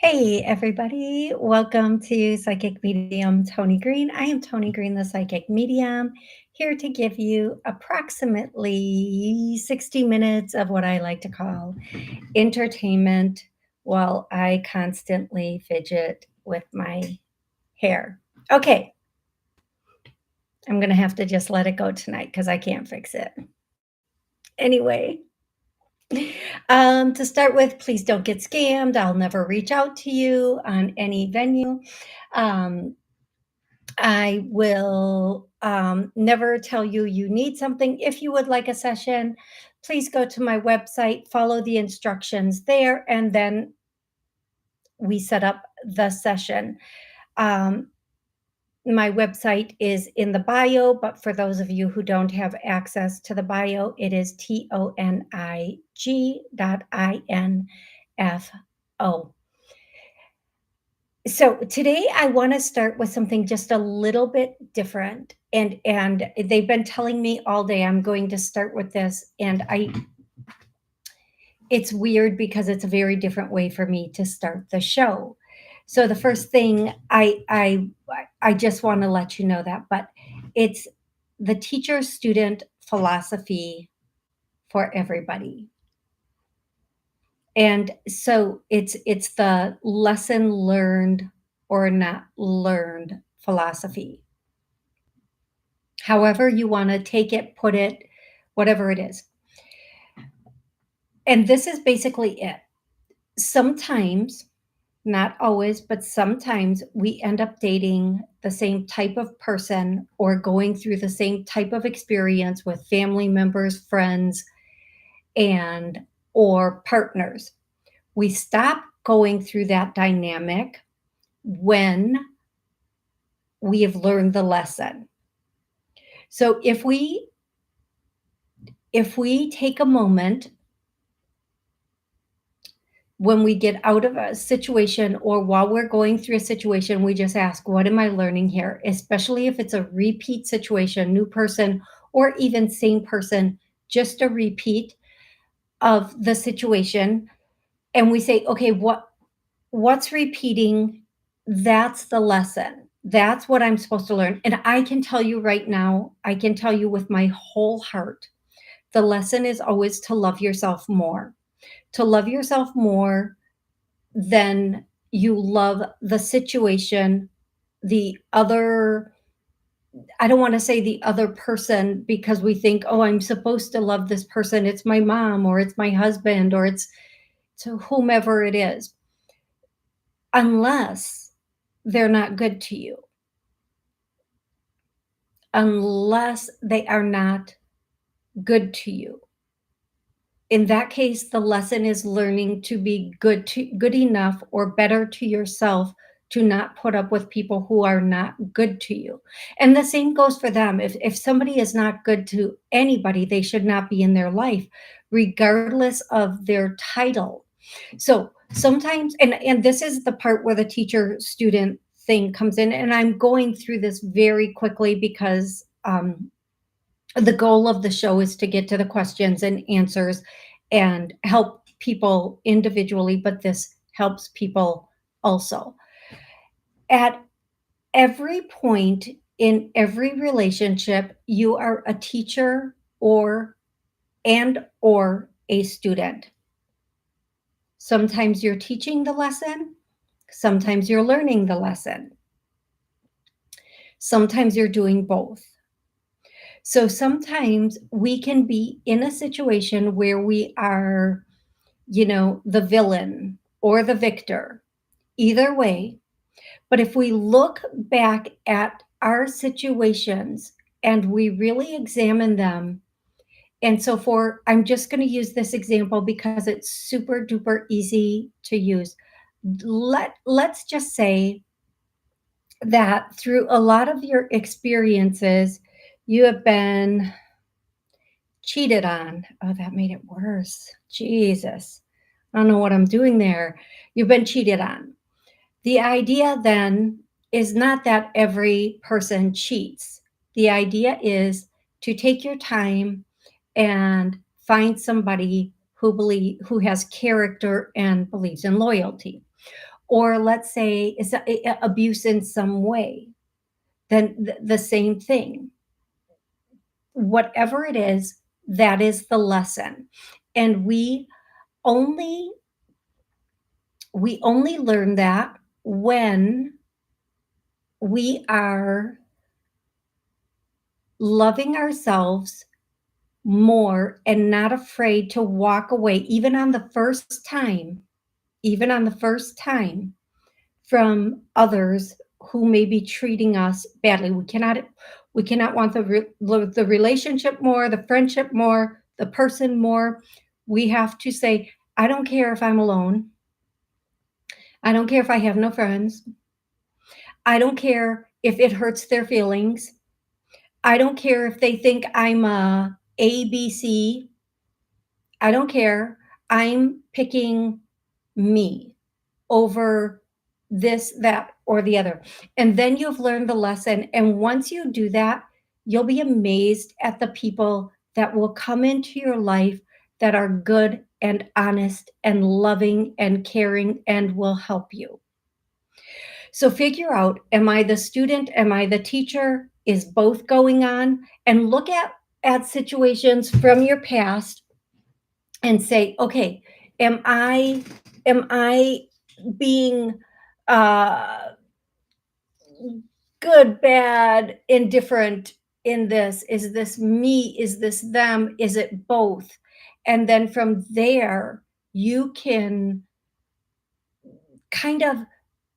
Hey, everybody. Welcome to Psychic Medium Toni Greene. I am Toni Greene, the Psychic Medium, here to give you approximately 60 minutes of what I like to call entertainment while I constantly fidget with my hair. Okay, I'm going to have to just let it go tonight because I can't fix it. Anyway, to start with, please don't get scammed. I'll never reach out to you on any venue. Um, I will never tell you you need something. If you would like a session, please go to my website, follow the instructions there, and then we set up the session. Um, my website is in the bio, but for those of you who don't have access to the bio, it is tonig.info. So today I want to start with something just a little bit different. And they've been telling me all day I'm going to start with this, and it's weird because it's a very different way for me to start the show. So the first thing I just want to let you know that, but it's the teacher student philosophy for everybody. And so it's the lesson learned or not learned philosophy. However you want to take it, put it, whatever it is. And this is basically it. Sometimes, not always, but sometimes we end up dating the same type of person or going through the same type of experience with family members, friends, and or partners. We stop going through that dynamic when we have learned the lesson. So if we take a moment when we get out of a situation or while we're going through a situation, we just ask, what am I learning here? Especially if it's a repeat situation, new person, or even same person, just a repeat of the situation. And we say, okay, what's repeating? That's the lesson. That's what I'm supposed to learn. And I can tell you right now, I can tell you with my whole heart, the lesson is always to love yourself more. To love yourself more than you love the situation, the other, I don't want to say the other person because we think, oh, I'm supposed to love this person. It's my mom or it's my husband or it's to whomever it is, unless they're not good to you, unless they are not good to you. In that case, the lesson is learning to be good enough or better to yourself to not put up with people who are not good to you. And the same goes for them. If somebody is not good to anybody, they should not be in their life, regardless of their title. So sometimes, and this is the part where the teacher student thing comes in, and I'm going through this very quickly because the goal of the show is to get to the questions and answers and help people individually, but this helps people also. At every point in every relationship, you are a teacher or a student. Sometimes you're teaching the lesson, sometimes you're learning the lesson. Sometimes you're doing both. So sometimes we can be in a situation where we are, the villain or the victor, either way. But if we look back at our situations and we really examine them, and so I'm just going to use this example because it's super duper easy to use. Let's just say that through a lot of your experiences, you have been cheated on. Oh, that made it worse. Jesus. I don't know what I'm doing there. You've been cheated on. The idea then is not that every person cheats. The idea is to take your time and find somebody who has character and believes in loyalty. or let's say it's abuse in some way, then the same thing. Whatever it is, that is the lesson. And only we only learn that when we are loving ourselves more and not afraid to walk away, even on the first time, from others who may be treating us badly. We cannot want the relationship more, the friendship more, the person more. We have to say, I don't care if I'm alone. I don't care if I have no friends. I don't care if it hurts their feelings. I don't care if they think I'm a ABC. I don't care. I'm picking me over this, that, or the other. And then you've learned the lesson. And once you do that, you'll be amazed at the people that will come into your life that are good and honest and loving and caring and will help you. So figure out, am I the student? Am I the teacher? Is both going on? And look at situations from your past and say, okay, am I being uh, good, bad, indifferent in this? Is this me? Is this them? Is it both? And then from there, you can kind of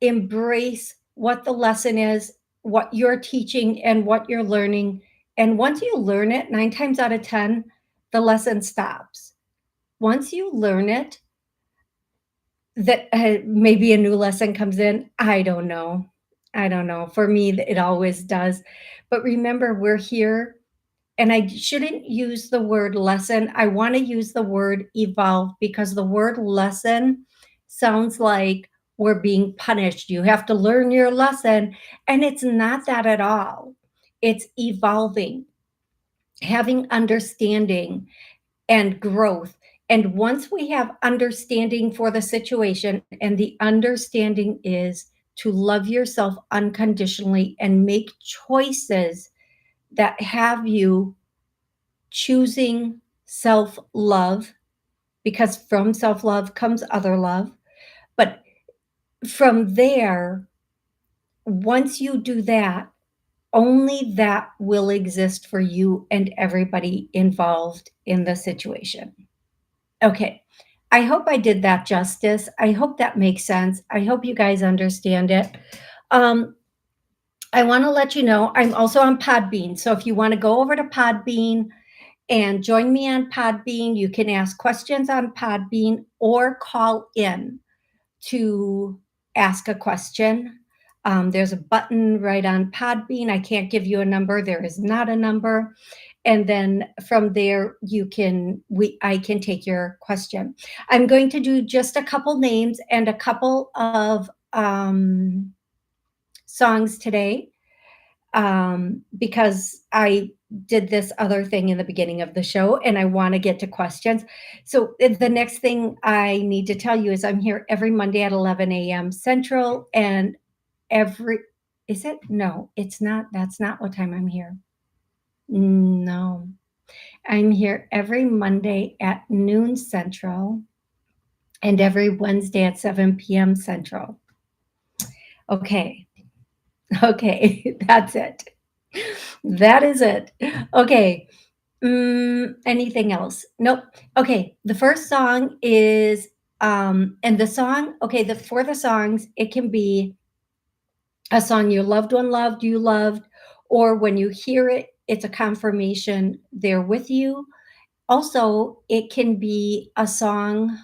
embrace what the lesson is, what you're teaching, and what you're learning. And once you learn it, 9 times out of 10, the lesson stops. Once you learn it, that maybe a new lesson comes in. I don't know. I don't know. For me, it always does. But remember, we're here, and I shouldn't use the word lesson. I want to use the word evolve, because the word lesson sounds like we're being punished. You have to learn your lesson. And it's not that at all. It's evolving, having understanding, and growth. And once we have understanding for the situation, and the understanding is to love yourself unconditionally and make choices that have you choosing self love, because from self love comes other love. But from there, once you do that, only that will exist for you and everybody involved in the situation. Okay. I hope I did that justice. I hope that makes sense. I hope you guys understand it. Um, I want to let you know I'm also on Podbean. So if you want to go over to Podbean and join me on Podbean, you can ask questions on Podbean or call in to ask a question. There's a button right on Podbean. I can't give you a number. There is not a number. And then from there, I can take your question. I'm going to do just a couple names and a couple of songs today, because I did this other thing in the beginning of the show and I want to get to questions. So the next thing I need to tell you is I'm here every Monday at 11 a.m. Central, and is it? No, it's not. That's not what time I'm here. No, I'm here every Monday at noon Central and every Wednesday at 7 p.m. Central. Okay. Okay. That's it. That is it. Okay. Anything else? Nope. Okay. The first song is, and the song, okay, for the songs, it can be a song your loved one loved, you loved, or when you hear it, it's a confirmation they're with you. Also, it can be a song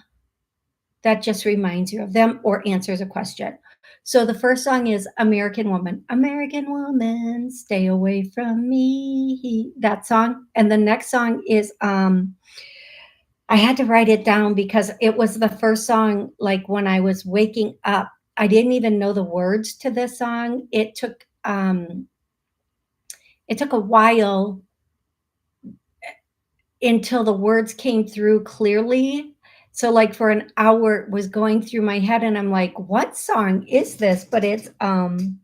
that just reminds you of them or answers a question. So the first song is American Woman. American Woman, stay away from me. That song. And the next song is I had to write it down because it was the first song, like when I was waking up. I didn't even know the words to this song. It took a while until the words came through clearly. So like for an hour it was going through my head and I'm like, what song is this? But it's and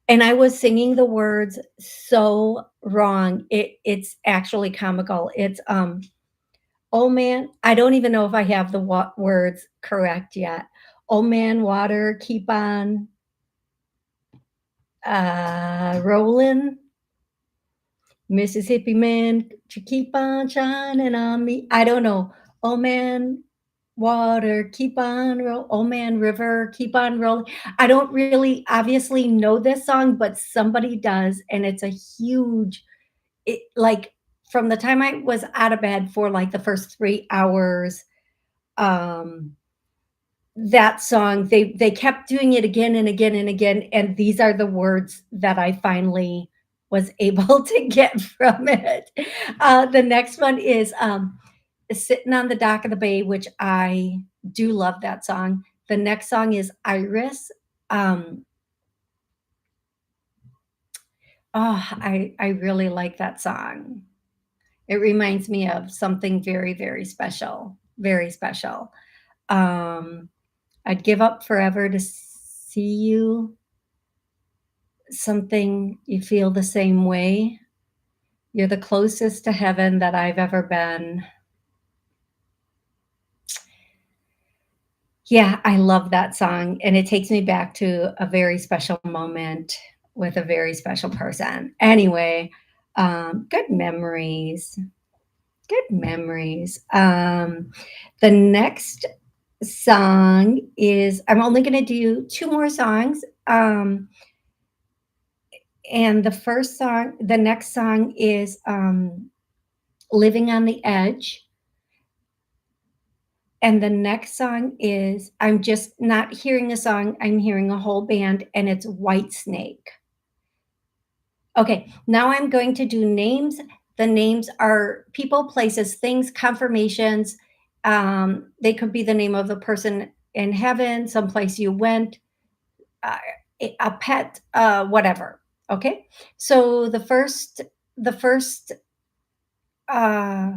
I was singing the words so wrong. It's actually comical. It's oh man, I don't even know if I have the words correct yet. Oh man, water, keep on rolling. Mississippi man, to keep on shining on me. I don't know. Oh man, water, keep on roll. Oh man, river, keep on rolling. I don't really obviously know this song, but somebody does, and it's a huge. It like from the time I was out of bed for like the first 3 hours. Um, that song, they kept doing it again and again and again, and these are the words that I finally was able to get from it. The next one is, "Sitting on the Dock of the Bay," which I do love that song. The next song is "Iris." Um, I really like that song. It reminds me of something very, very special, very special. Um, "I'd give up forever to see you." Something you feel the same way. You're the closest to heaven that I've ever been. Yeah, I love that song, and it takes me back to a very special moment with a very special person. Anyway, good memories, good memories. The next song is I'm only gonna do 2 more songs, and the next song is, "Living on the Edge," and the next song is I'm just not hearing a song, I'm hearing a whole band, and it's Whitesnake. Okay, now I'm going to do names. The names are people, places, things, confirmations. They could be the name of the person in heaven, someplace you went, uh, a pet, whatever. Okay, so the first, uh,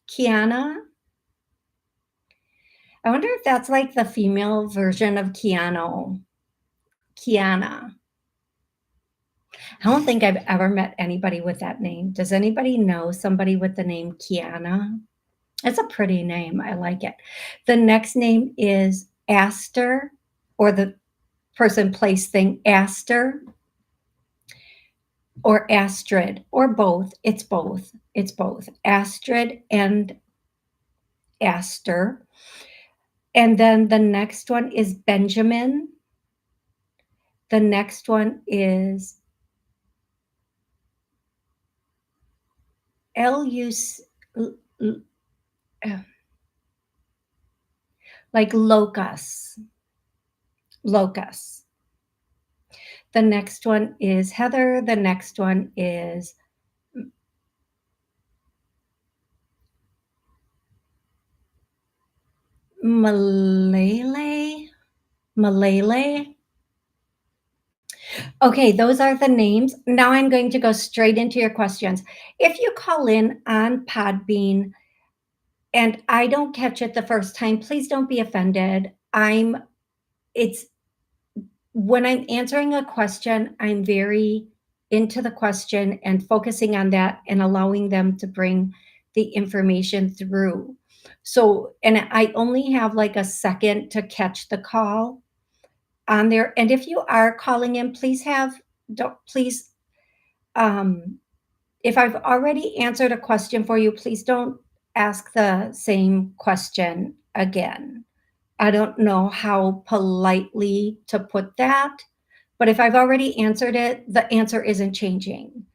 Kiana. I wonder if that's like the female version of Keanu. Kiana. I don't think I've ever met anybody with that name. Does anybody know somebody with the name Kiana? It's a pretty name. I like it. The next name is Aster, or the person, place, thing, Aster, or Astrid, or both. It's both. It's both. Astrid and Aster. And then the next one is Benjamin. The next one is L-U-C, like locus, locus. The next one is Heather. The next one is Malele. Malele. Okay, those are the names. Now I'm going to go straight into your questions. If you call in on Podbean and I don't catch it the first time, please don't be offended. It's when I'm answering a question, I'm very into the question and focusing on that and allowing them to bring the information through. So, and I only have like a second to catch the call on there. And if you are calling in, don't, please, um, if I've already answered a question for you, please don't ask the same question again. I don't know how politely to put that, but if I've already answered it, the answer isn't changing.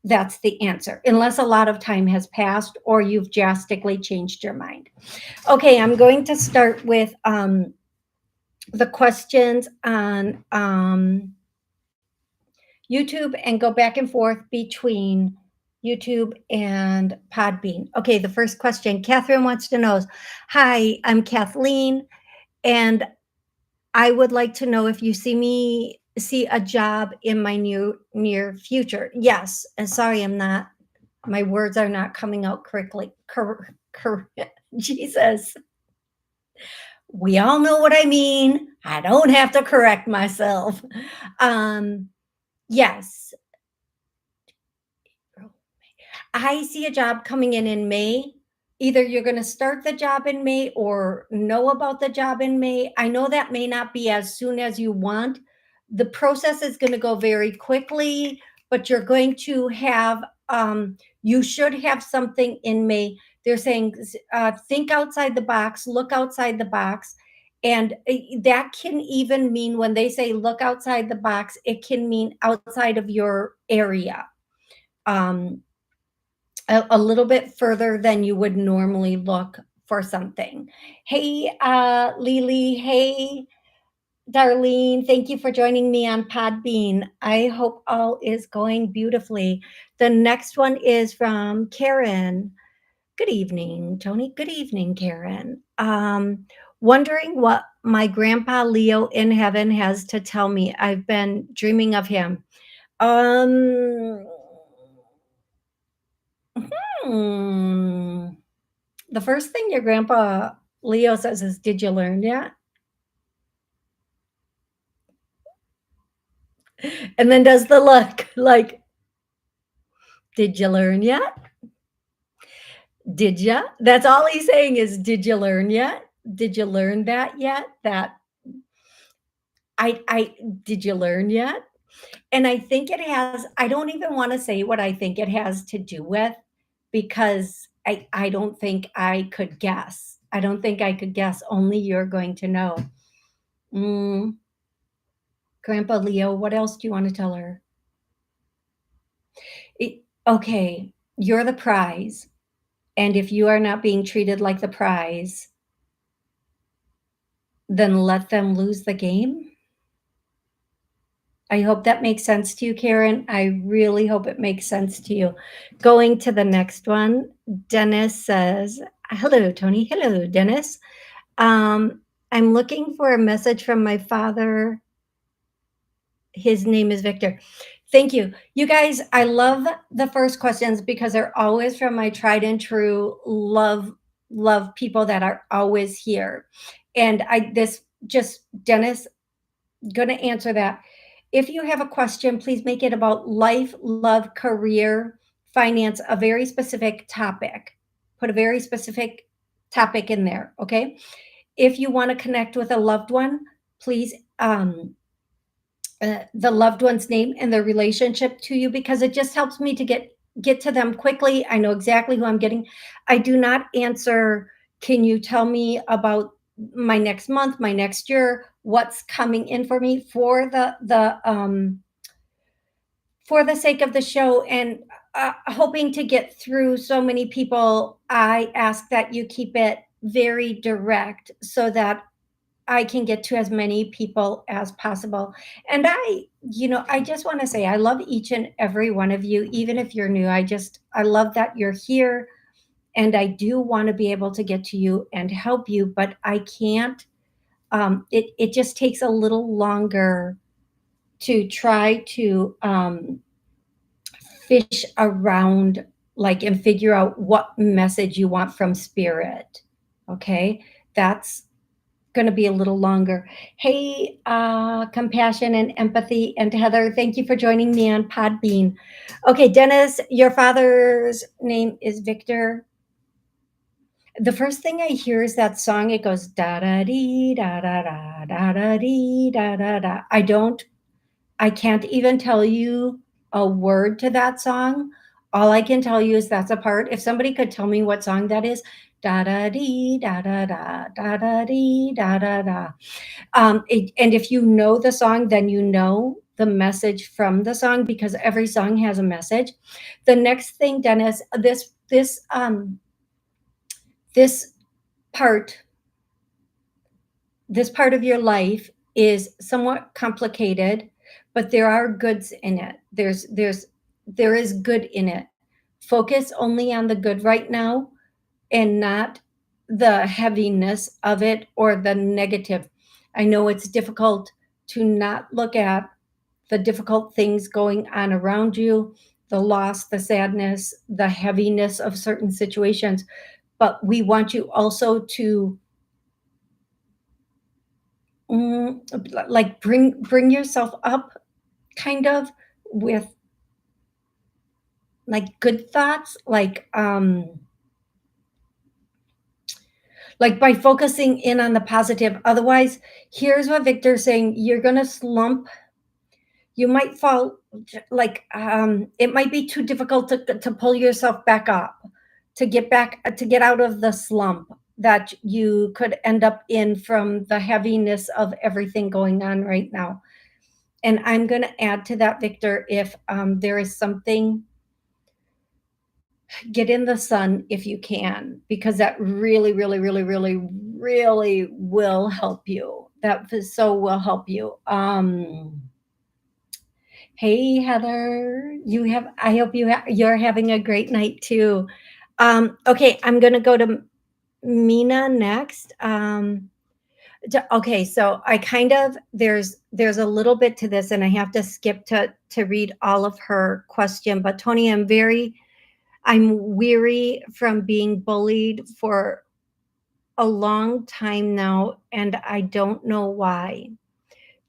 That's the answer, unless a lot of time has passed or you've drastically changed your mind. Okay, I'm going to start with the questions on YouTube and go back and forth between YouTube and Podbean. Okay, the first question Catherine wants to know is, hi, I'm Kathleen, and I would like to know if you see a job in my near future. Yes, and sorry, my words are not coming out correctly. Jesus, we all know what I mean. I don't have to correct myself. Um, yes, I see a job coming in May. Either you're going to start the job in May or know about the job in May. I know that may not be as soon as you want. The process is going to go very quickly, but you're going to have, you should have something in May. They're saying, think outside the box, look outside the box. And that can even mean when they say look outside the box, it can mean outside of your area. Um, a little bit further than you would normally look for something. Hey, Lily. Hey, Darlene. Thank you for joining me on Podbean. I hope all is going beautifully. The next one is from Karen. Good evening, Toni. Good evening, Karen. Wondering what my grandpa Leo in heaven has to tell me. I've been dreaming of him. Um, hmm. The first thing your grandpa Leo says is, "Did you learn yet?" And then does the look like, "Did you learn yet? Did ya?" That's all he's saying is, "Did you learn yet? Did you learn that yet? That I did you learn yet?" And I think it has, I don't even want to say what I think it has to do with because I don't think I could guess. I don't think I could guess. Only you're going to know. Mm, Grandpa Leo, what else do you want to tell her? Okay, you're the prize. And if you are not being treated like the prize, then let them lose the game. I hope that makes sense to you, Karen. I really hope it makes sense to you. Going to the next one, Dennis says, "Hello, Toni. Hello, Dennis. I'm looking for a message from my father. His name is Victor." Thank you. You guys, I love the first questions because they're always from my tried and true love people that are always here. And this just Dennis, going to answer that. If you have a question, please make it about life, love, career, finance, a very specific topic. Put a very specific topic in there, okay? If you want to connect with a loved one, please the loved one's name and their relationship to you because it just helps me to get to them quickly. I know exactly who I'm getting. I do not answer, "Can you tell me about my next month, my next year, what's coming in for me?" For the sake of the show and hoping to get through so many people, I ask that you keep it very direct so that I can get to as many people as possible. And I just want to say I love each and every one of you, even if you're new. I love that you're here and I do want to be able to get to you and help you, but I can't. It just takes a little longer to try to fish around like and figure out what message you want from spirit. Okay. That's going to be a little longer. Hey, compassion and empathy, and Heather, thank you for joining me on Podbean. Okay, Dennis, your father's name is Victor. The first thing I hear is that song. It goes da da dee da da da da da dee da da da. I can't even tell you a word to that song. All I can tell you is that's a part. If somebody could tell me what song that is, da da dee da da da da da dee da da da. And if you know the song, then you know the message from the song because every song has a message. The next thing, Dennis, this part this part of your life is somewhat complicated, but there are goods in it. There is good in it. Focus only on the good right now and not the heaviness of it or the negative. I know it's difficult to not look at the difficult things going on around you, the loss, the sadness, the heaviness of certain situations, but we want you also to mm, like bring yourself up kind of with like good thoughts, like by focusing in on the positive. Otherwise, here's what Victor's saying: you're gonna slump. You might fall, it might be too difficult to pull yourself back up, to get out of the slump that you could end up in from the heaviness of everything going on right now. And I'm going to add to that, Victor, if there is something, get in the sun if you can, because that really, really, really, really, really will help you. That so will help you. Hey Heather, I hope you're having a great night too. Okay, I'm gonna go to Mina next. Okay, so I kind of there's a little bit to this, and I have to skip to read all of her question. But Toni, I'm weary from being bullied for a long time now, and I don't know why.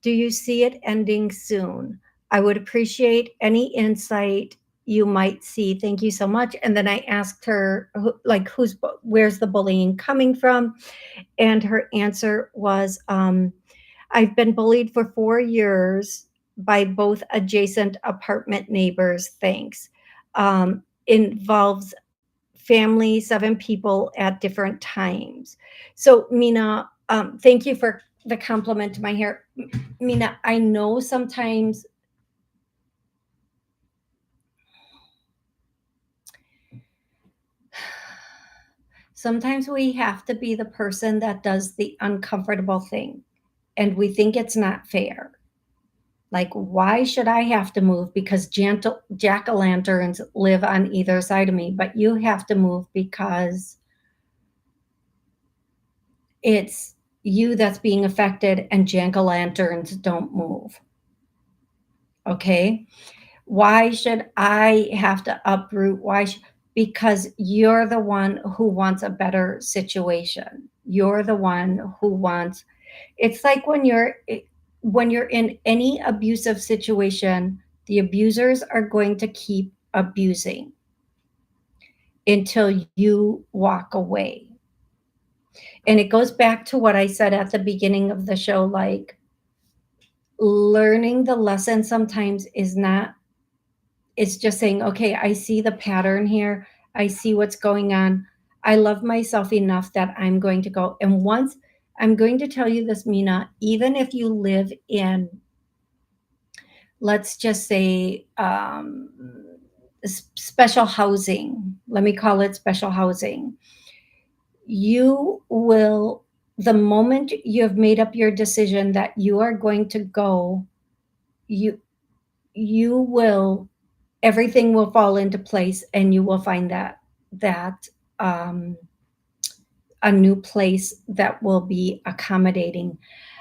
Do you see it ending soon? I would appreciate any insight you might see. Thank you so much. And then I asked her, where's the bullying coming from? And her answer was, I've been bullied for 4 years by both adjacent apartment neighbors. Thanks. Involves family, 7 people at different times. So, Mina, thank you for the compliment to my hair. Mina, I know sometimes we have to be the person that does the uncomfortable thing, and we think it's not fair. Like, why should I have to move because jack-o'-lanterns live on either side of me, but you have to move because it's you that's being affected and jack-o'-lanterns don't move. Okay? Why should I have to uproot? Because you're the one who wants a better situation. You're the one who wants, it's like when you're in any abusive situation, the abusers are going to keep abusing until you walk away. And it goes back to what I said at the beginning of the show, like learning the lesson sometimes is not, it's just saying, okay, I see the pattern here. I see what's going on. I love myself enough that I'm going to go. And once I'm going to tell you this, Mina, even if you live in, let's just say, special housing, let me call it special housing, you will, the moment you have made up your decision that you are going to go, you you will, everything will fall into place, and you will find that um, a new place that will be accommodating.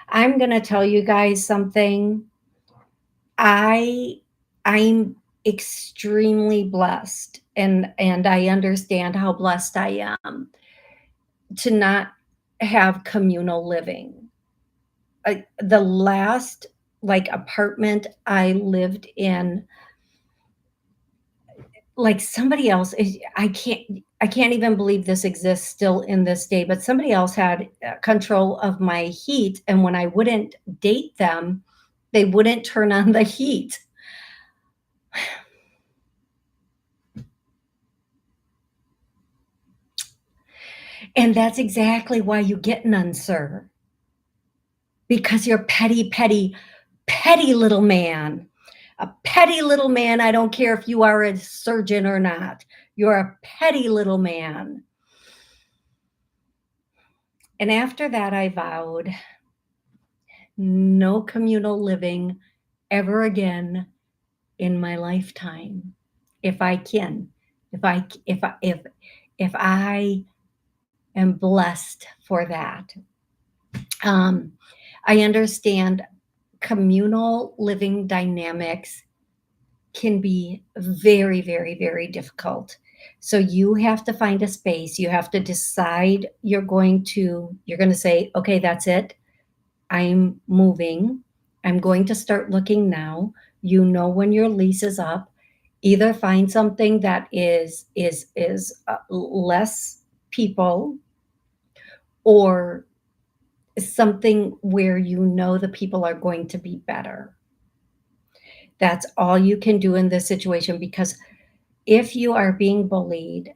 I'm going to tell you guys something. I'm extremely blessed, and I understand how blessed I am to not have communal living. The last like apartment I lived in, like somebody else I can't even believe this exists still in this day, but somebody else had control of my heat, and when I wouldn't date them, they wouldn't turn on the heat. And that's exactly why you get none, sir. Because you're petty, petty, petty little man. A petty little man. I don't care if you are a surgeon or not. You're a petty little man. And after that, I vowed no communal living ever again in my lifetime. If I can, if I am blessed for that. I understand communal living dynamics can be very, very, very difficult. So you have to find a space. You have to decide you're going to say, okay, that's it. I'm moving. I'm going to start looking now. You know when your lease is up. Either find something that is less people, or something where you know the people are going to be better. That's all you can do in this situation, because if you are being bullied,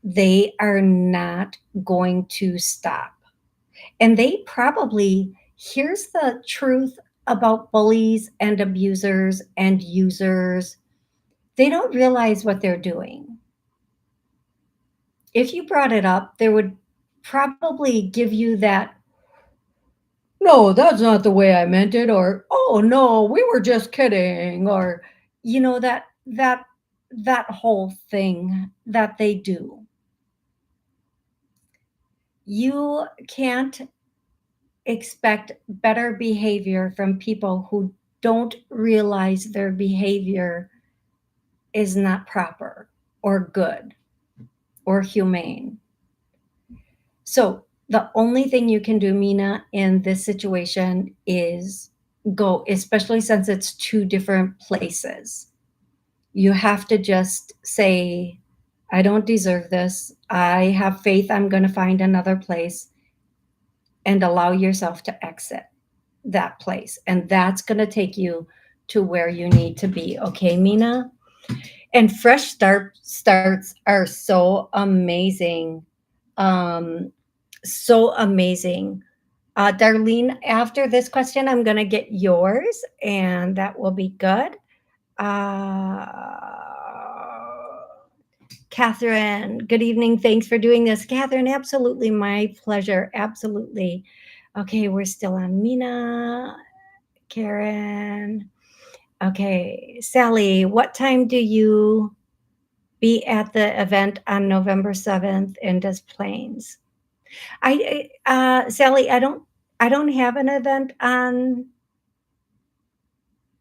they are not going to stop. And they probably, here's the truth about bullies and abusers and users, they don't realize what they're doing. If you brought it up, they would probably give you that, no, that's not the way I meant it, or, oh no, we were just kidding, or, that whole thing that they do. You can't expect better behavior from people who don't realize their behavior is not proper or good or humane. So the only thing you can do, Mina, in this situation is go, especially since it's two different places. You have to just say, I don't deserve this. I have faith I'm going to find another place, and allow yourself to exit that place. And that's going to take you to where you need to be. Okay, Mina? And starts are so amazing. So amazing. Darlene, after this question, I'm going to get yours, and that will be good. Uh, Catherine, good evening. Thanks for doing this. Catherine, absolutely my pleasure. Absolutely. Okay, we're still on Mina. Karen. Okay, Sally, what time do you be at the event on November 7th in Des Plaines? Sally, I don't have an event on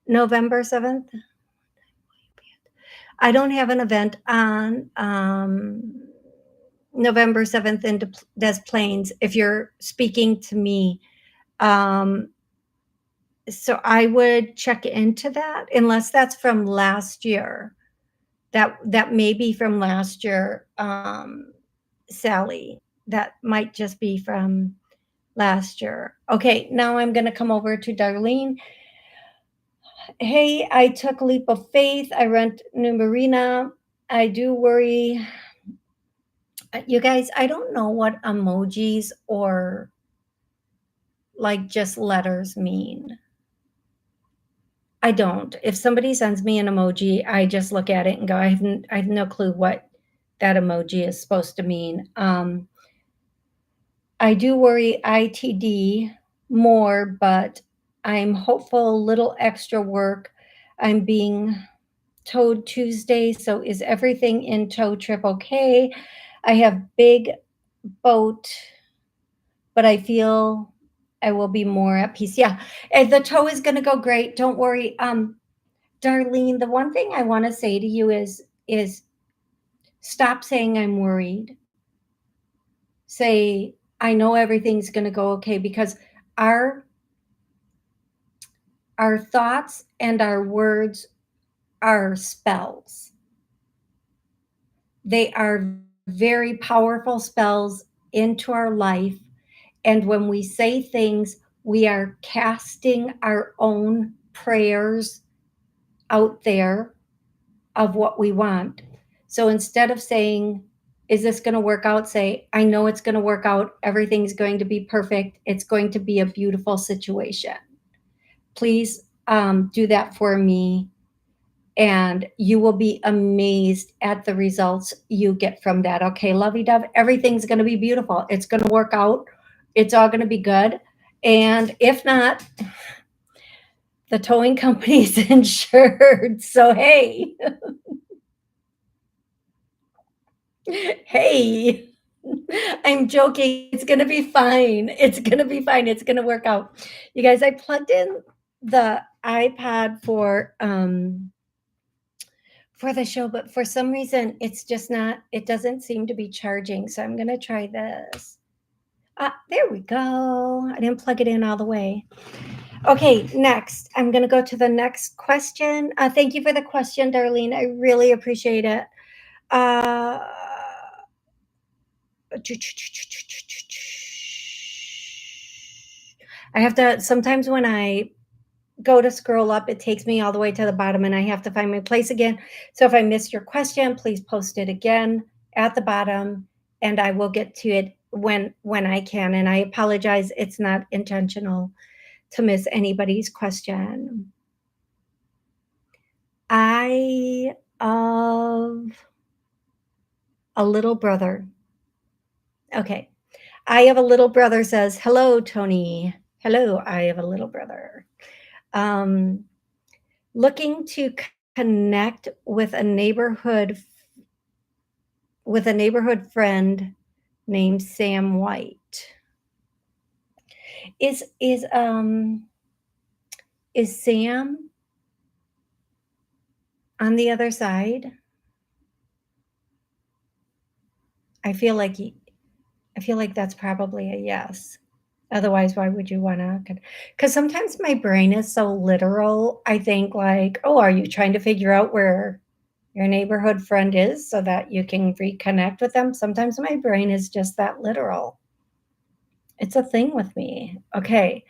November 7th. I don't have an event on November 7th in Des Plaines, if you're speaking to me. So I would check into that, unless that's from last year. That may be from last year, Sally. That might just be from last year. Okay, now I'm going to come over to Darlene. Hey, I took a leap of faith. I rent new marina. I do worry. You guys, I don't know what emojis or like just letters mean. I don't. If somebody sends me an emoji, I just look at it and go, I have no clue what that emoji is supposed to mean. I do worry ITD more, but I'm hopeful. Little extra work. I'm being towed Tuesday, so is everything in tow trip okay? I have big boat, but I feel I will be more at peace. Yeah, and the tow is going to go great. Don't worry. Darlene, the one thing I want to say to you is stop saying I'm worried. Say I know everything's going to go okay, because our our thoughts and our words are spells. They are very powerful spells into our life, and when we say things, we are casting our own prayers out there of what we want. So instead of saying, is this going to work out? Say, I know it's going to work out. Everything's going to be perfect. It's going to be a beautiful situation. Please do that for me. And you will be amazed at the results you get from that. Okay, lovey dove, everything's going to be beautiful. It's going to work out. It's all going to be good. And if not, the towing company's insured. So, hey, hey, I'm joking. It's going to be fine. It's going to be fine. It's going to work out. You guys, I plugged in the iPad for the show, but for some reason it's just not, it doesn't seem to be charging. So I'm going to try this. There we go. I didn't plug it in all the way. Okay, next. I'm going to go to the next question. Thank you for the question, Darlene. I really appreciate it. Uh, I have to, sometimes when I go to scroll up, it takes me all the way to the bottom and I have to find my place again. So if I missed your question, please post it again at the bottom and I will get to it when I can. And I apologize, it's not intentional to miss anybody's question. I of a little brother. Okay. I have a little brother says, "Hello, Toni. Hello, I have a little brother. Um, looking to connect with a neighborhood friend named Sam White. Is Sam on the other side? I feel like that's probably a yes. Otherwise, why would you wanna? Because sometimes my brain is so literal, I think like, "Oh, are you trying to figure out where your neighborhood friend is so that you can reconnect with them?" Sometimes my brain is just that literal. It's a thing with me. Okay.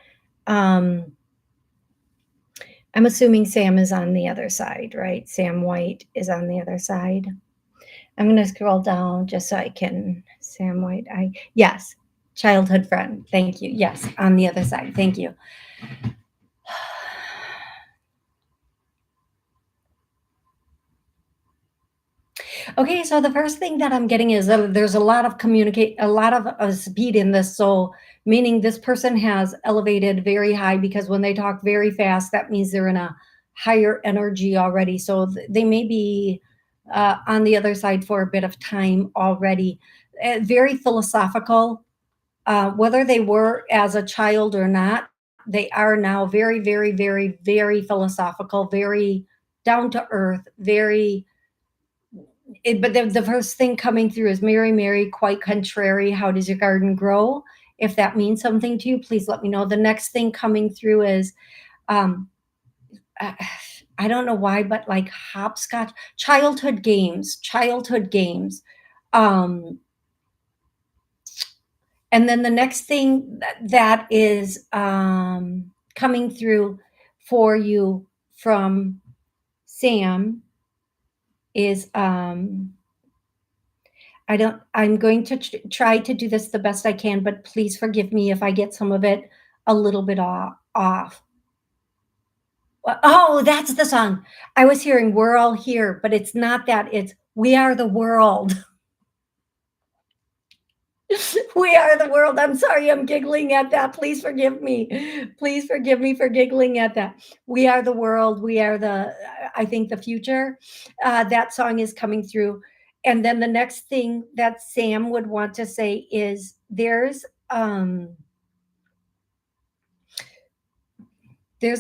Um, I'm assuming Sam is on the other side, right? Sam White is on the other side. I'm gonna scroll down just so I can. Sam White, yes, childhood friend. Thank you. Yes, on the other side. Thank you. Okay, so the first thing that I'm getting is that there's a lot of a lot of speed in this. So, meaning this person has elevated very high because when they talk very fast, that means they're in a higher energy already. So they may be on the other side for a bit of time already. Very philosophical. Whether they were as a child or not, they are now very, very, very, very philosophical, very down to earth, very but the first thing coming through is Mary, Mary, quite contrary. How does your garden grow? If that means something to you, please let me know. The next thing coming through is, um, uh, I don't know why, but like hopscotch, childhood games. Um, and then the next thing that is coming through for you from Sam is I'm going to try to do this the best I can, but please forgive me if I get some of it a little bit off. Oh, that's the song. I was hearing We're All Here, but it's not that. It's We Are the World. We are the world. I'm sorry, I'm giggling at that. Please forgive me. Please forgive me for giggling at that. We are the world. We are I think, the future. That song is coming through. And then the next thing that Sam would want to say is there's a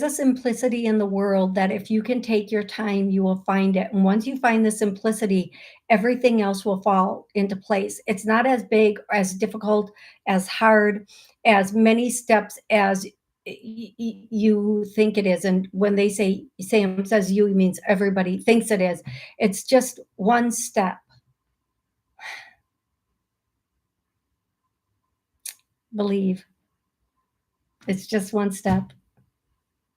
simplicity in the world that if you can take your time, you will find it. And once you find the simplicity, everything else will fall into place. It's not as big, as difficult, as hard, as many steps as you think it is. And when they say, Sam says you, means everybody thinks it is. It's just one step. Believe. It's just one step.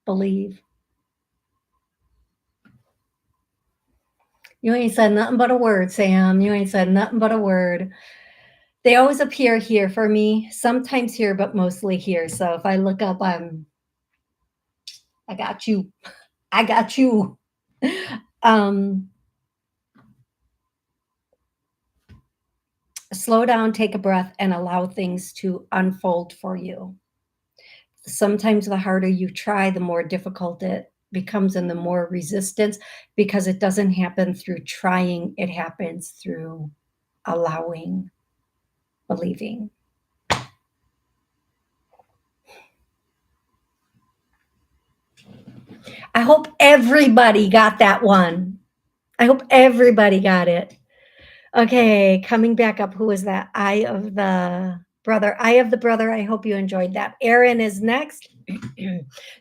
Believe. You ain't said nothing but a word, Sam. You ain't said nothing but a word. They always appear here for me, sometimes here, but mostly here. So if I look up, I got you. I got you. Um, Slow down, take a breath, and allow things to unfold for you. Sometimes the harder you try, the more difficult it becomes and the more resistance, because it doesn't happen through trying, it happens through allowing, believing. I hope everybody got that one. I hope everybody got it. Okay, coming back up, who was that? Eye of the Brother. Eye of the Brother. I hope you enjoyed that. Aaron is next.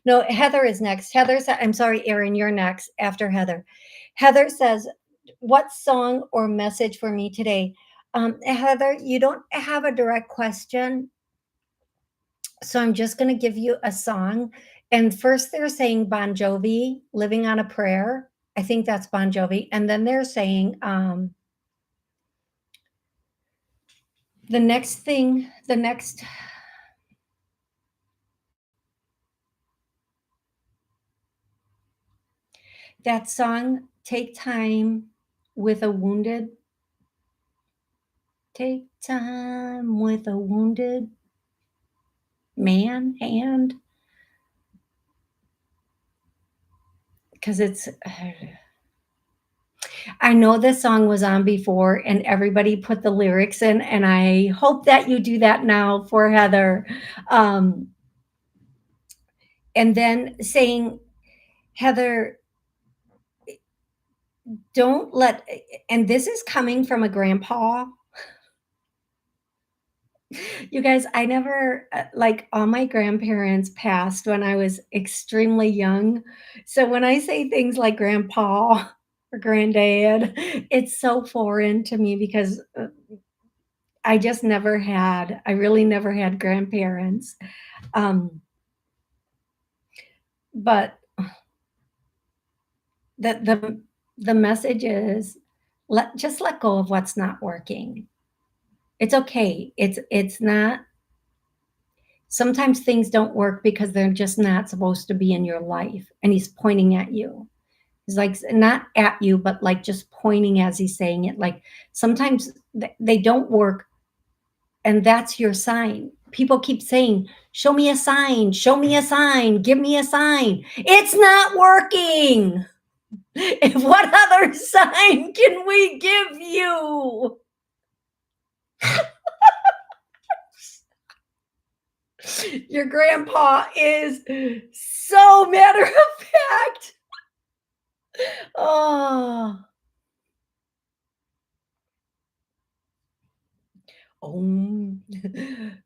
No, Heather is next. I'm sorry, Aaron, you're next after Heather. Heather says, what song or message for me today? Heather, you don't have a direct question, so I'm just going to give you a song. And first they're saying Bon Jovi, Living on a Prayer. I think that's Bon Jovi. And then they're saying the next that song, Take Time with a Wounded. Take time with a wounded man hand. Because it's, I know this song was on before and everybody put the lyrics in, and I hope that you do that now for Heather. And then saying, Heather, don't let, and this is coming from a grandpa. You guys, I never, like, all my grandparents passed when I was extremely young. So when I say things like grandpa or granddad, it's so foreign to me because I really never had grandparents. But the message is just let go of what's not working. It's okay. It's not, sometimes things don't work because they're just not supposed to be in your life. And he's pointing at you. He's like, not at you, but like just pointing as he's saying it. Like sometimes they don't work, and that's your sign. People keep saying, show me a sign, show me a sign, give me a sign. It's not working. What other sign can we give you? Your grandpa is so matter of fact. Oh.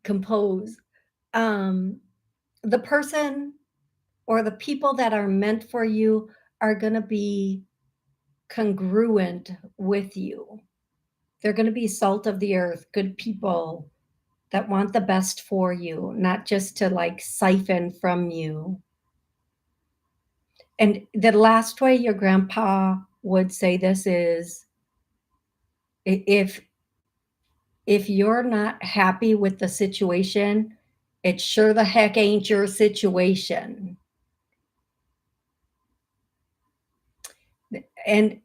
Compose. The person or the people that are meant for you are going to be congruent with you. They're going to be salt of the earth, good people that want the best for you, not just to like siphon from you. And the last way your grandpa would say this is, if you're not happy with the situation, it sure the heck ain't your situation. And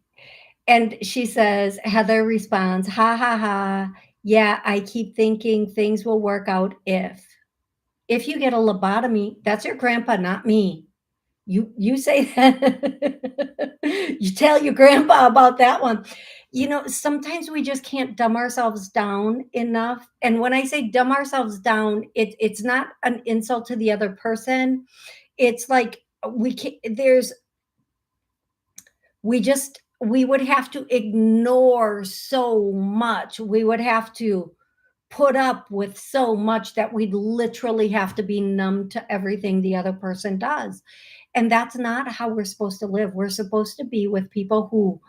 she says, Heather responds, ha ha ha. Yeah, I keep thinking things will work out if you get a lobotomy. That's your grandpa, not me. You say that. You tell your grandpa about that one. You know, sometimes we just can't dumb ourselves down enough. And when I say dumb ourselves down, it's not an insult to the other person. It's like we would have to ignore so much. We would have to put up with so much that we'd literally have to be numb to everything the other person does. And that's not how we're supposed to live. We're supposed to be with people who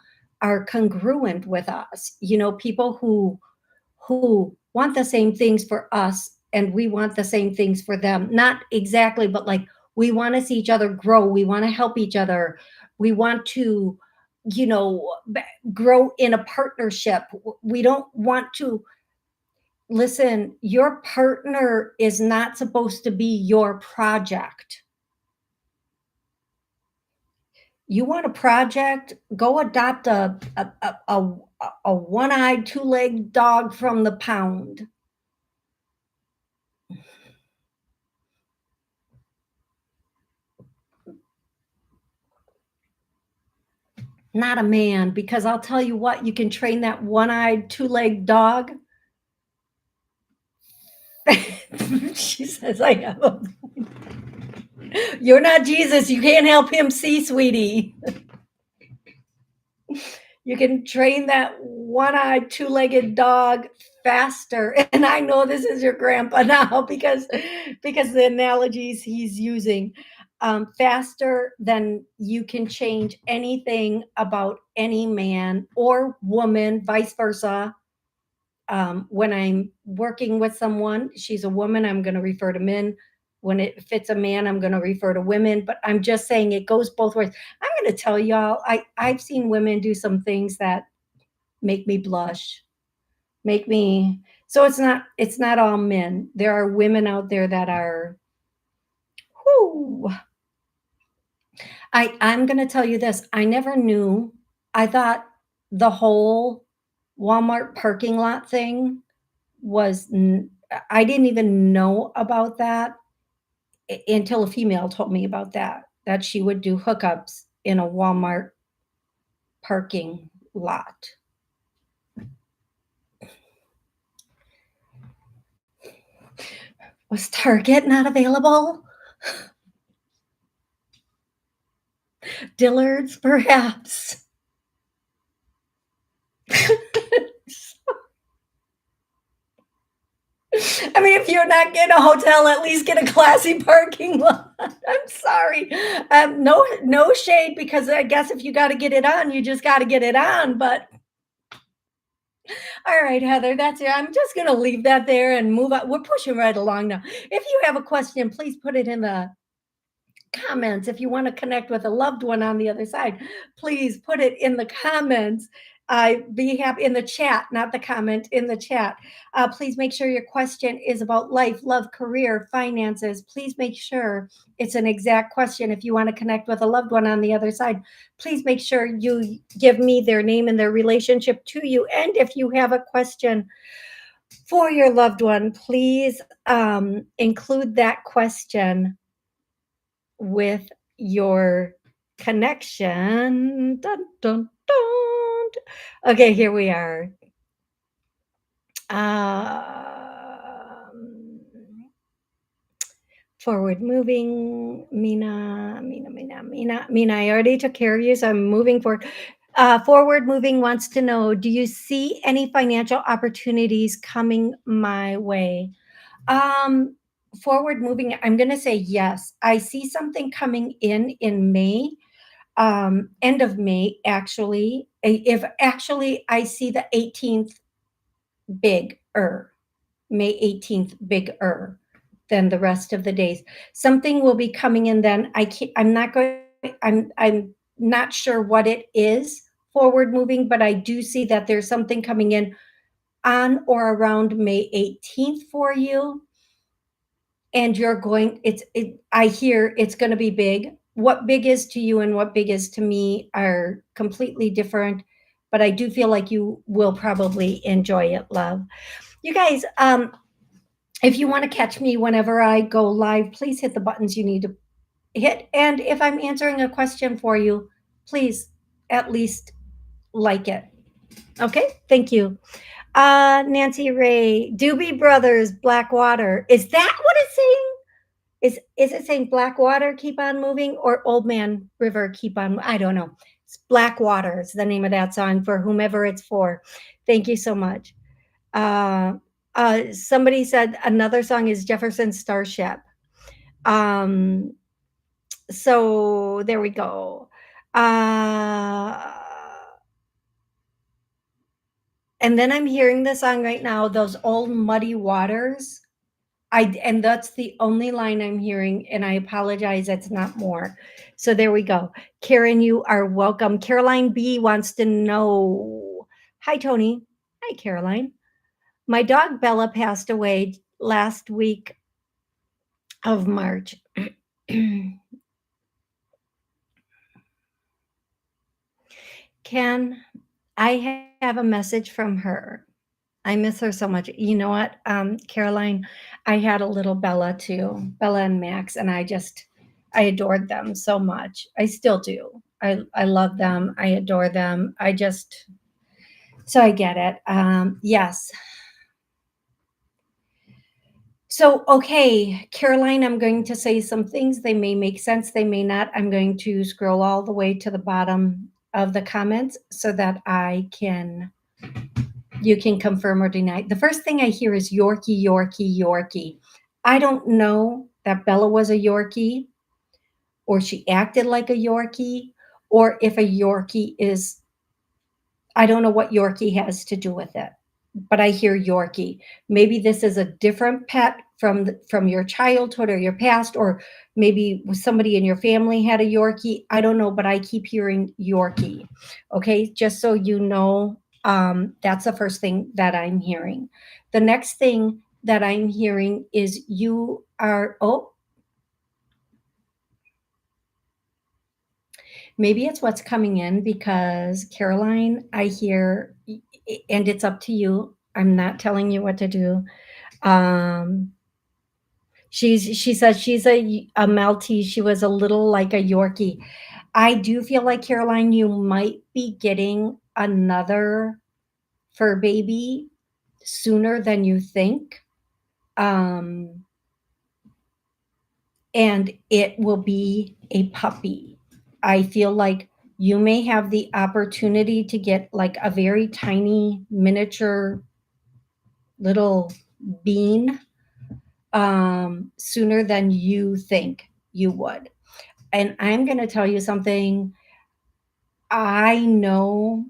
are congruent with us, you know, people who want the same things for us and we want the same things for them. Not exactly, but like we want to see each other grow. We want to help each other. We want to, you know, grow in a partnership. We don't want to, listen, your partner is not supposed to be your project. You want a project? Go adopt a one-eyed, two-legged dog from the pound. Not a man, because I'll tell you what, you can train that one-eyed, two-legged dog. She says, I have a... You're not Jesus. You can't help him see, sweetie. You can train that one-eyed, two-legged dog faster. And I know this is your grandpa now because the analogies he's using faster than you can change anything about any man or woman, vice versa. When I'm working with someone, she's a woman, I'm going to refer to men. When it fits a man, I'm going to refer to women. But I'm just saying it goes both ways. I'm going to tell y'all, I've seen women do some things that make me blush, make me. So it's not all men. There are women out there that are. Whoo, I'm going to tell you this. I never knew. I thought the whole Walmart parking lot thing was I didn't even know about that until a female told me about that she would do hookups in a Walmart parking lot. Was Target not available? Dillard's, perhaps. I mean, if you're not getting a hotel, at least get a classy parking lot. I'm sorry. No shade, because I guess if you got to get it on, you just got to get it on. But all right, Heather, that's it. I'm just going to leave that there and move on. We're pushing right along now. If you have a question, please put it in the comments. If you want to connect with a loved one on the other side, please put it in the comments. I'd be happy in the chat, not the comment, in the chat. Please make sure your question is about life, love, career, finances. Please make sure it's an exact question. If you want to connect with a loved one on the other side, please make sure you give me their name and their relationship to you. And if you have a question for your loved one, please include that question with your connection. Dun, dun, dun. Okay, here we are. Forward moving, Mina. I already took care of you, so I'm moving forward. Forward moving wants to know, do you see any financial opportunities coming my way? Um, Forward moving, I'm going to say yes. I see something coming in May, end of May, actually. If actually I see the 18th bigger, May 18th bigger than the rest of the days. Something will be coming in then. I'm not sure what it is forward moving, but I do see that there's something coming in on or around May 18th for you. And I hear it's going to be big. What big is to you and what big is to me are completely different, but I do feel like you will probably enjoy it, love. You guys, if you want to catch me whenever I go live, please hit the buttons you need to hit. And if I'm answering a question for you, please at least like it. Okay, thank you. Nancy Ray, Doobie Brothers, Blackwater. Is that what it's saying? Is it saying Blackwater, keep on moving, or Old Man River, keep on? I don't know. It's Blackwater is the name of that song for whomever it's for. Thank you so much. Somebody said another song is Jefferson Starship. Um, so there we go. And then I'm hearing the song right now, Those Old Muddy Waters. And that's the only line I'm hearing, and I apologize, it's not more. So there we go. Karen, you are welcome. Caroline B wants to know. Hi, Toni. Hi, Caroline. My dog Bella passed away last week of March. Can I have a message from her? I miss her so much. You know what, Caroline, I had a little Bella too, Bella and Max, and I adored them so much. I still do. I love them. I adore them. So I get it. Yes. So, okay, Caroline, I'm going to say some things. They may make sense. They may not. I'm going to scroll all the way to the bottom of the comments so that you can confirm or deny. The first thing I hear is Yorkie, Yorkie, Yorkie. I don't know that Bella was a Yorkie or she acted like a Yorkie or if a Yorkie is, I don't know what Yorkie has to do with it, but I hear Yorkie. Maybe this is a different pet from your childhood or your past, or maybe somebody in your family had a Yorkie. I don't know, but I keep hearing Yorkie. Okay, just so you know, that's the first thing that I'm hearing. The next thing that I'm hearing is you are, oh, maybe it's what's coming in because Caroline, I hear, and it's up to you. I'm not telling you what to do. Um, she says she's a Maltese. She was a little like a Yorkie. I do feel like Caroline, you might be getting another fur baby sooner than you think. Um, and it will be a puppy. I feel like you may have the opportunity to get like a very tiny miniature little bean sooner than you think you would. And I'm going to tell you something. I know.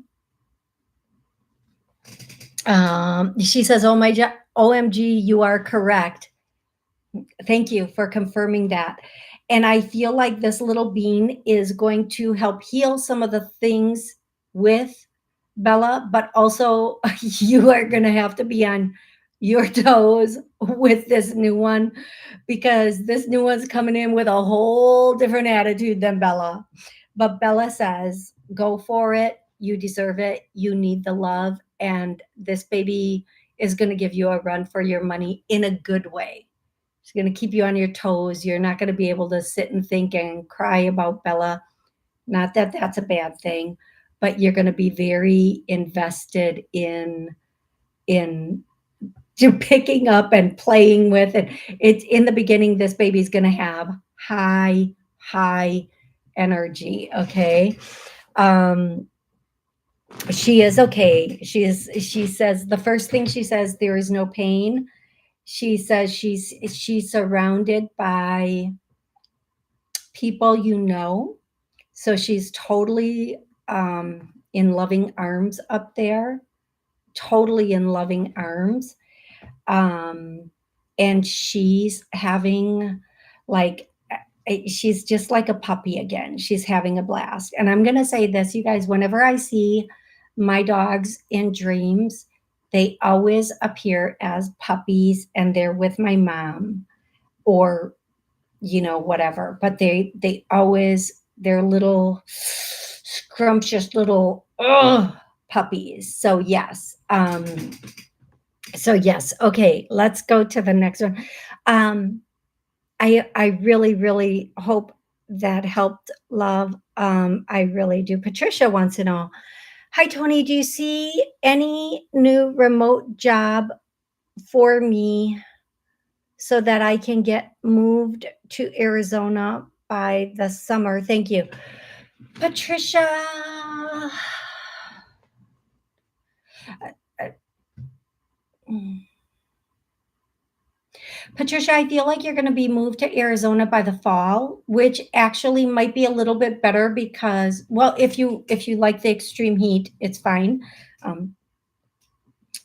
She says, "Oh my, OMG, you are correct." Thank you for confirming that. And I feel like this little bean is going to help heal some of the things with Bella, but also you are going to have to be on your toes with this new one because this new one's coming in with a whole different attitude than Bella. But Bella says, go for it. You deserve it. You need the love. And this baby is going to give you a run for your money in a good way. It's going to keep you on your toes. You're not going to be able to sit and think and cry about Bella. Not that that's a bad thing, but you're going to be very invested in picking up and playing with it. It's in the beginning. This baby's going to have high energy. Okay. Um, she is okay. She says the first thing she says, there is no pain. She says she's surrounded by people you know. So she's totally in loving arms up there, totally in loving arms. Um, and she's having like, she's just like a puppy again. She's having a blast. And I'm going to say this, you guys, whenever I see my dogs in dreams, they always appear as puppies and they're with my mom or whatever, but they always, they're little scrumptious little puppies. So yes, okay, let's go to the next one. I really hope that helped, love. I really do. Patricia wants to know, hi Toni, do you see any new remote job for me so that I can get moved to Arizona by the summer? Thank you. Patricia, Patricia, I feel like you're going to be moved to Arizona by the fall, which actually might be a little bit better because, well, if you like the extreme heat, it's fine. Um,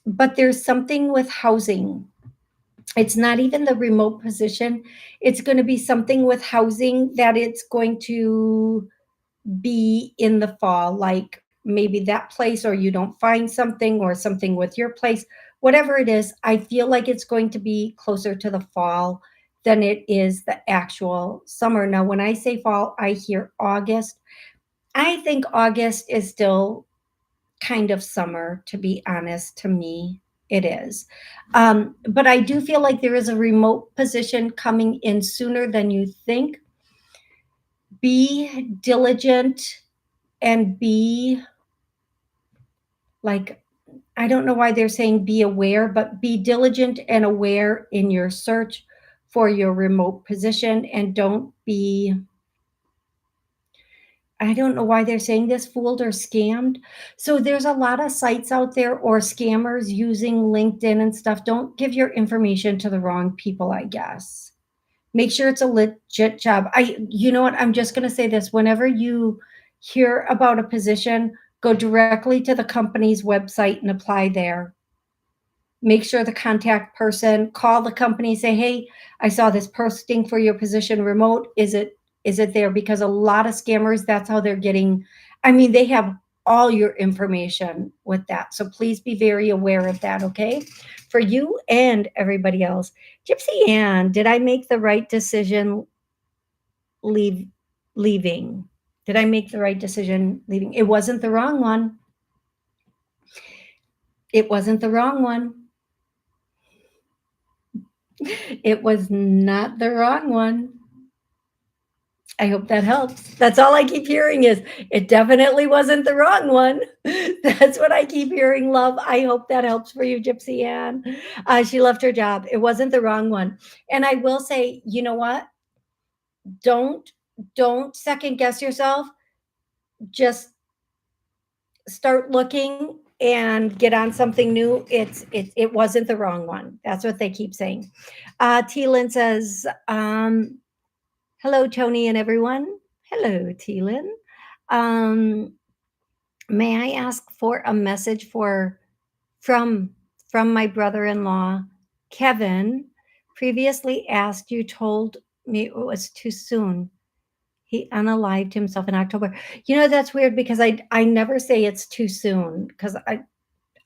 but there's something with housing. It's not even the remote position. It's going to be something with housing that it's going to be in the fall, like maybe that place, or you don't find something, or something with your place, whatever it is. I feel like it's going to be closer to the fall than it is the actual summer. Now, when I say fall, I hear August. I think August is still kind of summer, to be honest. To me, it is. But I do feel like there is a remote position coming in sooner than you think. Be diligent and be like, I don't know why they're saying be aware, but be diligent and aware in your search for your remote position, and don't be I don't know why they're saying this, fooled or scammed. So there's a lot of sites out there or scammers using LinkedIn and stuff. Don't give your information to the wrong people, I guess. Make sure it's a legit job. You know what? I'm just going to say this. Whenever you hear about a position, go directly to the company's website and apply there. Make sure the contact person, call the company, say, hey, I saw this posting for your position remote. Is it there? Because a lot of scammers, that's how they're getting. I mean, they have all your information with that. So please be very aware of that, okay? For you and everybody else. Gypsy Ann, did I make the right decision leave leaving? Did I make the right decision leaving? It wasn't the wrong one. It wasn't the wrong one. It was not the wrong one. I hope that helps. That's all I keep hearing is, "It definitely wasn't the wrong one." That's what I keep hearing, love. I hope that helps for you, Gypsy Ann. She left her job. It wasn't the wrong one. And I will say, you know what? Don't don't second guess yourself. Just start looking and get on something new. It wasn't the wrong one. That's what they keep saying. T. Lynn says, hello, Tony and everyone. Hello, T. Lynn. Um, may I ask for a message from from my brother-in-law, Kevin? Previously asked, you told me it was too soon. He unalived himself in October. You know, that's weird because I never say it's too soon because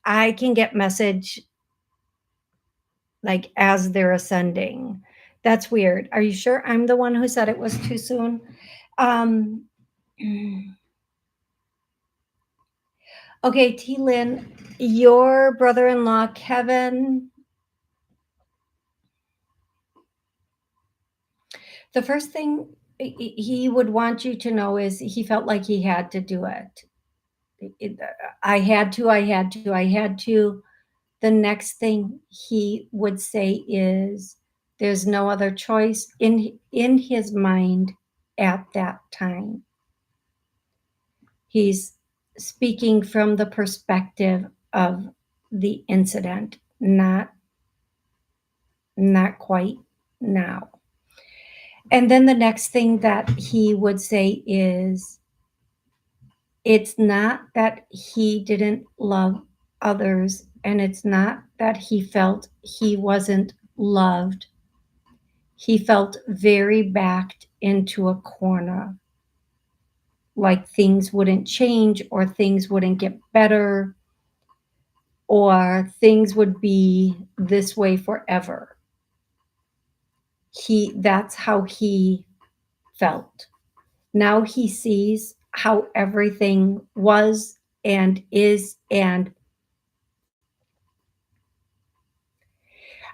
I can get message like as they're ascending. That's weird. Are you sure I'm the one who said it was too soon? Um, okay, T. Lynn, your brother-in-law, Kevin, the first thing he would want you to know is he felt like he had to do it. I had to, I had to, I had to. The next thing he would say is there's no other choice in his mind at that time. He's speaking from the perspective of the incident, not quite now. And then the next thing that he would say is it's not that he didn't love others, and it's not that he felt he wasn't loved. He felt very backed into a corner, like things wouldn't change or things wouldn't get better or things would be this way forever. That's how he felt. Now he sees how everything was and is, and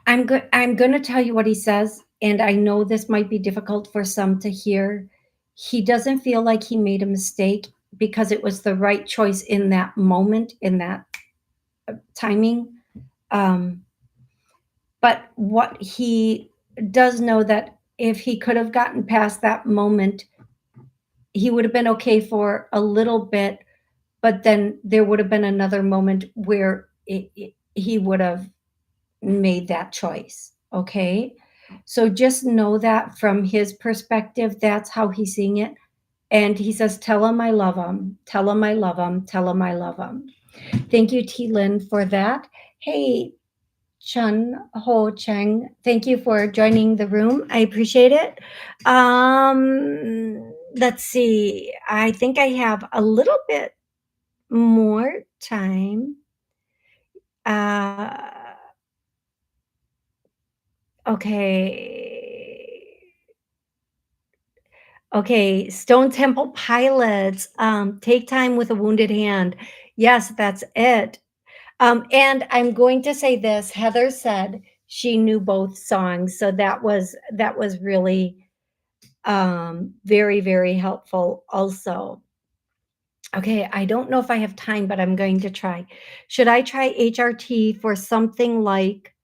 I'm going to tell you what he says, and I know this might be difficult for some to hear. He doesn't feel like he made a mistake because it was the right choice in that moment, in that timing. Um, but what he does know that if he could have gotten past that moment, he would have been okay for a little bit, but then there would have been another moment where he would have made that choice. Okay. So just know that from his perspective, that's how he's seeing it. And he says, tell him I love him. Tell him I love him. Tell him I love him. Thank you, T. Lynn, for that. Hey, Chun Ho Cheng, thank you for joining the room. I appreciate it. Let's see. I think I have a little bit more time. Uh, okay. Okay, Stone Temple Pilots, Take Time with a Wounded Hand. Yes, that's it. And I'm going to say this, Heather said she knew both songs, so that was really, very, very helpful also. Okay, I don't know if I have time, but I'm going to try. Should I try HRT for something like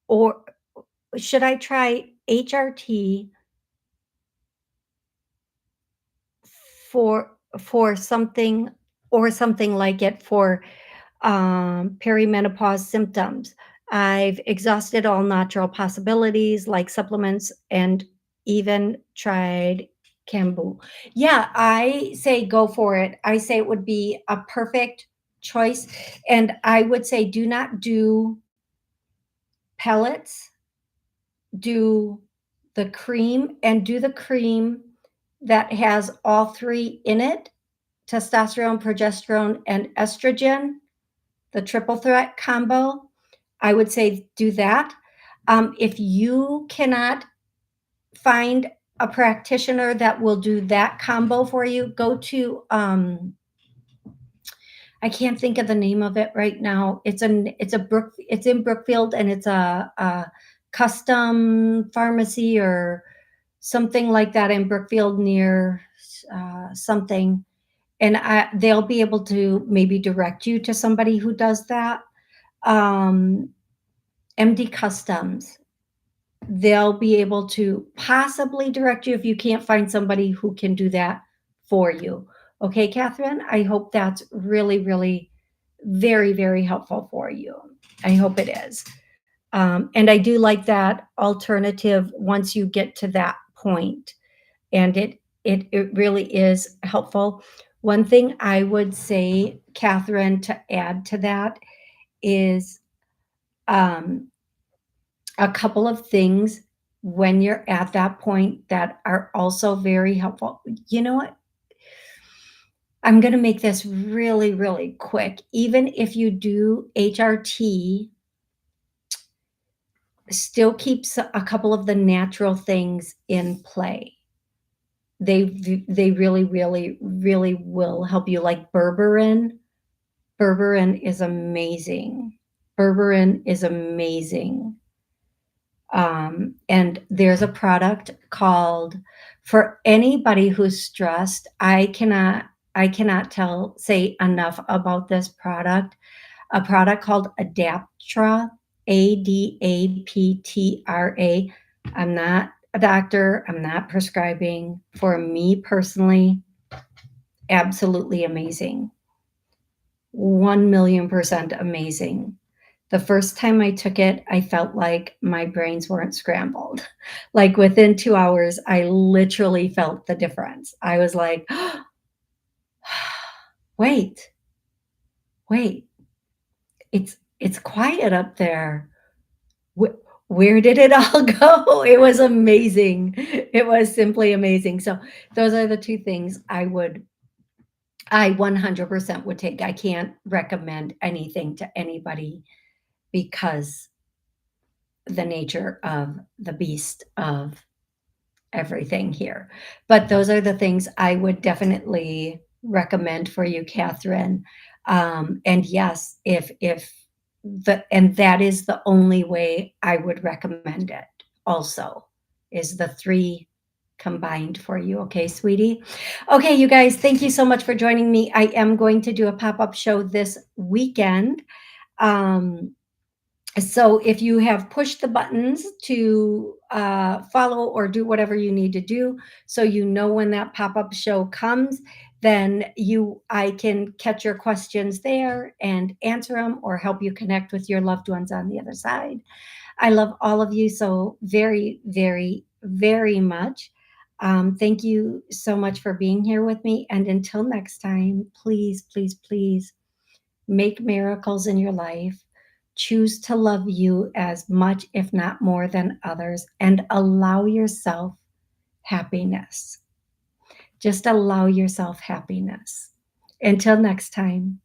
or should I try HRT for something or something like it for perimenopause symptoms. I've exhausted all natural possibilities like supplements and even tried Kambu. Yeah, I say go for it. I say it would be a perfect choice. And I would say do not do pellets, do the cream, and do the cream that has all three in it: testosterone, progesterone, and estrogen, the triple threat combo. I would say do that. If you cannot find a practitioner that will do that combo for you, go to I can't think of the name of it right now. It's in Brookfield, and it's a custom pharmacy or something like that in Brookfield near something, and they'll be able to maybe direct you to somebody who does that. Um, MD Customs, they'll be able to possibly direct you if you can't find somebody who can do that for you. Okay, Catherine, I hope that's really, really very, very helpful for you. I hope it is. And I do like that alternative once you get to that point, and it really is helpful. One thing I would say, Catherine, to add to that is um, a couple of things when you're at that point that are also very helpful. You know what? I'm going to make this really, really quick. Even if you do HRT, still keeps a couple of the natural things in play. They really, really, really will help you, like berberine. Berberine is amazing. Berberine is amazing. And there's a product called, for anybody who's stressed, I cannot say enough about this product. A product called Adaptra, Adaptra. I'm not a doctor. I'm not prescribing. For me personally, absolutely amazing. 1,000,000% amazing. The first time I took it, I felt like my brains weren't scrambled. Like within 2 hours, I literally felt the difference. I was like, "Wait, wait, it's quiet up there. Wh where did it all go?" It was amazing. It was simply amazing. So those are the 2 things I 100% would take. I can't recommend anything to anybody because the nature of the beast of everything here. But those are the things I would definitely recommend for you, Catherine. And yes, if and that is the only way I would recommend it also, is the three combined for you. Okay, sweetie. Okay, you guys, thank you so much for joining me. I am going to do a pop-up show this weekend. Um, so if you have pushed the buttons to follow or do whatever you need to do, so you know when that pop-up show comes, then I can catch your questions there and answer them or help you connect with your loved ones on the other side. I love all of you so very, very, very much. Thank you so much for being here with me. And until next time, please, please, please make miracles in your life. Choose to love you as much, if not more, than others, and allow yourself happiness. Just allow yourself happiness. Until next time.